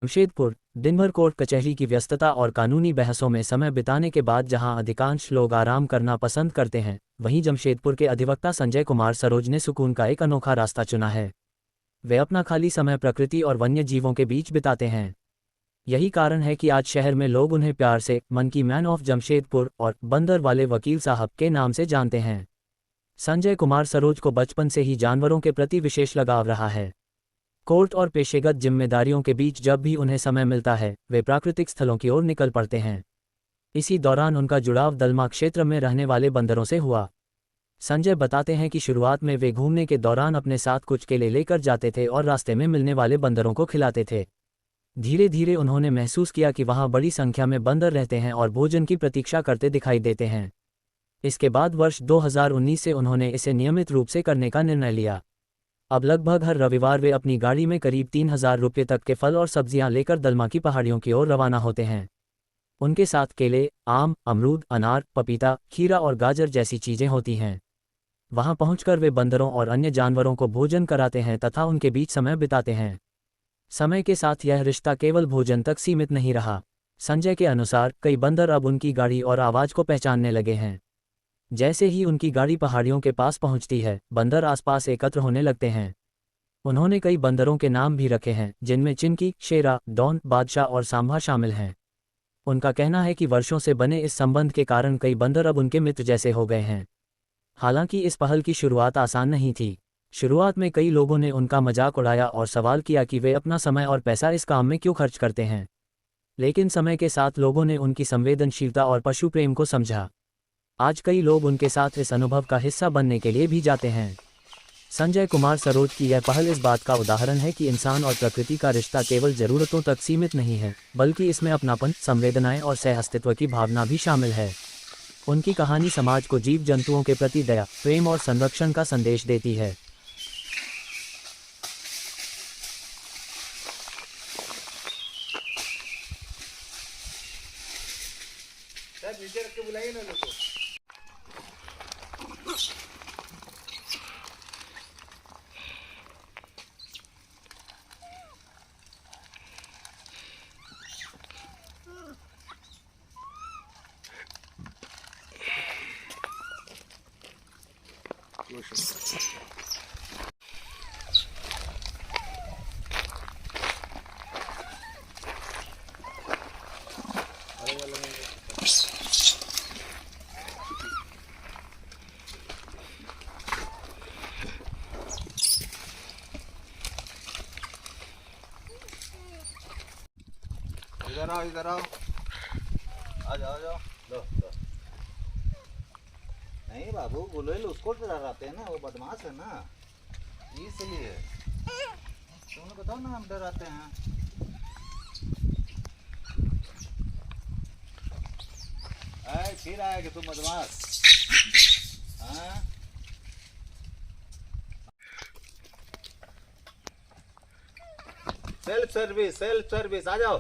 जमशेदपुर दिन भर कोर्ट कचहरी की व्यस्तता और कानूनी बहसों में समय बिताने के बाद जहां अधिकांश लोग आराम करना पसंद करते हैं, वहीं जमशेदपुर के अधिवक्ता संजय कुमार सरोज ने सुकून का एक अनोखा रास्ता चुना है। वे अपना खाली समय प्रकृति और वन्य जीवों के बीच बिताते हैं। यही कारण है कि आज शहर में लोग उन्हें प्यार से मंकी मैन ऑफ जमशेदपुर और बंदर वाले वकील साहब के नाम से जानते हैं। संजय कुमार सरोज को बचपन से ही जानवरों के प्रति विशेष लगाव रहा है। कोर्ट और पेशेगत जिम्मेदारियों के बीच जब भी उन्हें समय मिलता है, वे प्राकृतिक स्थलों की ओर निकल पड़ते हैं। इसी दौरान उनका जुड़ाव दलमा क्षेत्र में रहने वाले बंदरों से हुआ। संजय बताते हैं कि शुरुआत में वे घूमने के दौरान अपने साथ कुछ केले लेकर जाते थे और रास्ते में मिलने वाले बंदरों को खिलाते थे। धीरे धीरे उन्होंने महसूस किया कि वहां बड़ी संख्या में बंदर रहते हैं और भोजन की प्रतीक्षा करते दिखाई देते हैं। इसके बाद वर्ष 2019 से उन्होंने इसे नियमित रूप से करने का निर्णय लिया। अब लगभग हर रविवार वे अपनी गाड़ी में करीब 3,000 रुपये तक के फल और सब्जियां लेकर दलमा की पहाड़ियों की ओर रवाना होते हैं। उनके साथ केले, आम, अमरूद, अनार, पपीता, खीरा और गाजर जैसी चीजें होती हैं। वहां पहुंचकर वे बंदरों और अन्य जानवरों को भोजन कराते हैं तथा उनके बीच समय बिताते हैं। समय के साथ यह रिश्ता केवल भोजन तक सीमित नहीं रहा। संजय के अनुसार कई बंदर अब उनकी गाड़ी और आवाज को पहचानने लगे हैं। जैसे ही उनकी गाड़ी पहाड़ियों के पास पहुंचती है, बंदर आसपास एकत्र होने लगते हैं। उन्होंने कई बंदरों के नाम भी रखे हैं, जिनमें चिंकी, शेरा, डॉन, बादशाह और सांभा शामिल हैं। उनका कहना है कि वर्षों से बने इस संबंध के कारण कई बंदर अब उनके मित्र जैसे हो गए हैं। हालांकि इस पहल की शुरुआत आसान नहीं थी। शुरुआत में कई लोगों ने उनका मजाक उड़ाया और सवाल किया कि वे अपना समय और पैसा इस काम में क्यों खर्च करते हैं। लेकिन समय के साथ लोगों ने उनकी संवेदनशीलता और पशु प्रेम को समझा। आज कई लोग उनके साथ इस अनुभव का हिस्सा बनने के लिए भी जाते हैं। संजय कुमार सरोज की यह पहल इस बात का उदाहरण है कि इंसान और प्रकृति का रिश्ता केवल जरूरतों तक सीमित नहीं है, बल्कि इसमें अपनापन, संवेदनाएं और सह-अस्तित्व की भावना भी शामिल है। उनकी कहानी समाज को जीव जंतुओं के प्रति दया, प्रेम और संरक्षण का संदेश देती है। नीचे रख के बुलाइए ना लोग को। इधर आओ, इधर आओ, आ जाओ, आ जाओ, लो लो। नहीं बाबू, गुलोइल उसको डराते हैं ना, वो बदमाश है ना, इसलिए तुमने बताओ ना हम डराते हैं। फिर आएगा तुम बदमाश। हाँ, सेल्फ सर्विस, सेल्फ सर्विस, आ जाओ,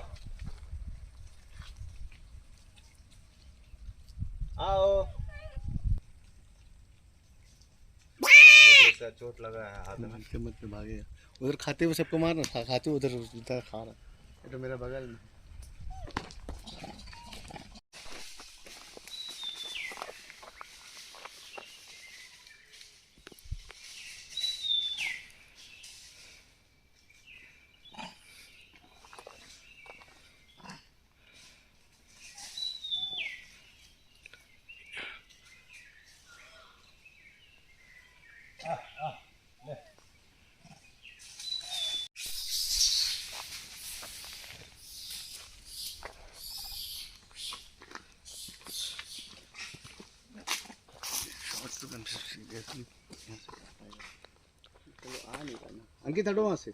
आओ। चोट लगा है हाथ में, मत में भागे। उधर खाते हुए सबको मारना, खाते उधर उधर खा रहा। ये तो मेरा बगल में। अंकित हटो वहां से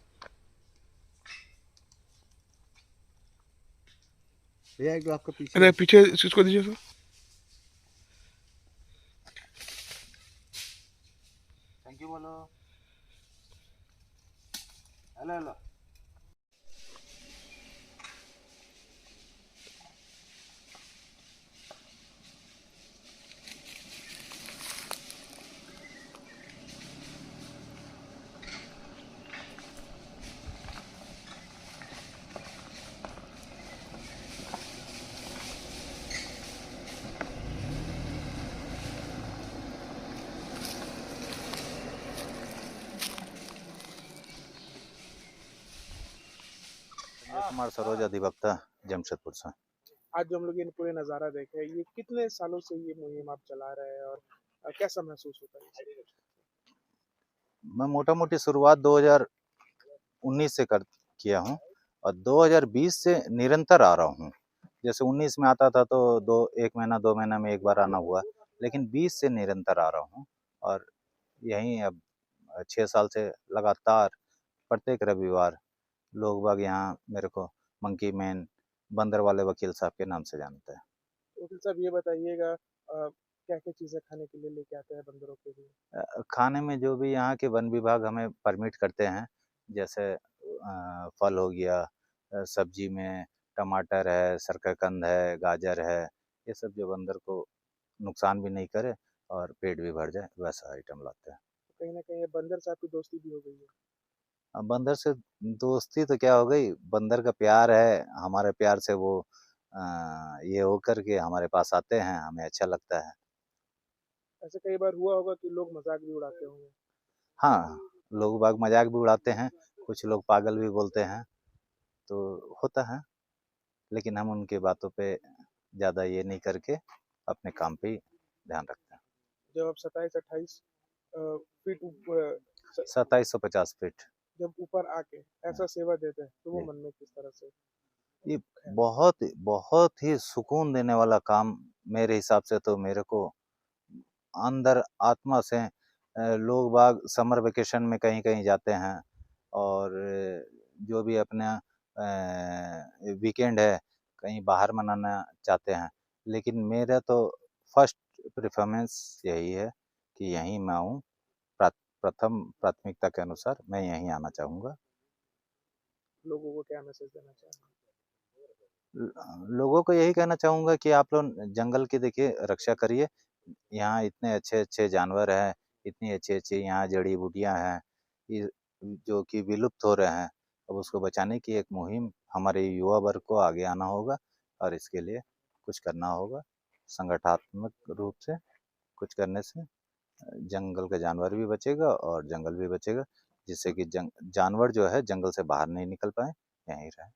भैया, एक तो आपका पीछे। अरे पीछे इसको दीजिए सर। थैंक यू बोलो। Hello hello. कुमार सरोज, अधिवक्ता, जमशेदपुर से। आज जो हम लोग ये पूरे नज़ारा देखे, ये कितने सालों से ये मुहिम आप चला रहे हैं और कैसा महसूस होता है इससे? मैं मोटा-मोटी शुरुआत 2019 से कर किया हूँ और 2020 से निरंतर आ रहा हूँ। जैसे 19 में आता था तो 1 महीना 2 महीना में एक बार आना हुआ, लेकिन 20 से निरंतर आ रहा हूँ और यहीं अब 6 साल से लगातार प्रत्येक रविवार लोग बाग यहाँ मेरे को मंकी मैन, बंदर वाले वकील साहब के नाम से जानते हैं। वकील साहब ये बताइएगा क्या-क्या चीज़ें खाने के लिए लेके आते हैं बंदरों के लिए? खाने में जो भी यहाँ के वन विभाग हमें परमिट करते हैं, जैसे फल हो गया, सब्जी में टमाटर है, शकरकंद है, गाजर है, ये सब जो बंदर को नुकसान भी नहीं करे और पेट भी भर जाए, वैसा आइटम लाते हैं। कहीं न कहीं ये बंदर से आपकी दोस्ती भी हो गई है। अब बंदर से दोस्ती तो क्या हो गई, बंदर का प्यार है, हमारे प्यार से वो ये होकर के हमारे पास आते हैं, हमें अच्छा लगता है। ऐसे कई बार हुआ होगा कि लोग मज़ाक भी उड़ाते होंगे। हाँ, लोग बाग मज़ाक भी उड़ाते हैं, कुछ लोग पागल भी बोलते हैं, तो होता है, लेकिन हम उनकी बातों पे ज़्यादा ये नहीं करके अपने काम पे ही ध्यान रखते हैं। जब आप 27-28 फीट 2750 फीट। जब ऊपर आके ऐसा सेवा देते हैं, तो वो जी। मन में किस तरह से ये है? बहुत बहुत ही सुकून देने वाला काम मेरे हिसाब से तो मेरे को अंदर आत्मा से लोग बाग समर वेकेशन में कहीं-कहीं जाते हैं और जो भी अपना वीकेंड है, कहीं बाहर मनाना चाहते हैं। लेकिन मेरा तो फर्स्ट प्रेफ़रेंस यही है कि यहीं मैं आऊँ, प्रथम प्राथमिकता के अनुसार मैं यहीं आना चाहूँगा। लोगों को क्या मैसेज देना चाहेंगे? लोगों को यही कहना चाहूँगा कि आप लोग जंगल की देखिए रक्षा करिए। यहाँ इतने अच्छे-अच्छे जानवर हैं, इतनी अच्छी-अच्छी यहाँ जड़ी-बूटियाँ हैं, ये जो कि विलुप्त हो रहे हैं। अब उसको बचाने की एक मुहिम हमारे युवा वर्ग को आगे आना होगा और इसके लिए कुछ करना होगा। संगठनात्मक रूप से कुछ करने से जंगल का जानवर भी बचेगा और जंगल भी बचेगा, जिससे कि जानवर जो है जंगल से बाहर नहीं निकल पाएँ, यहीं रहें।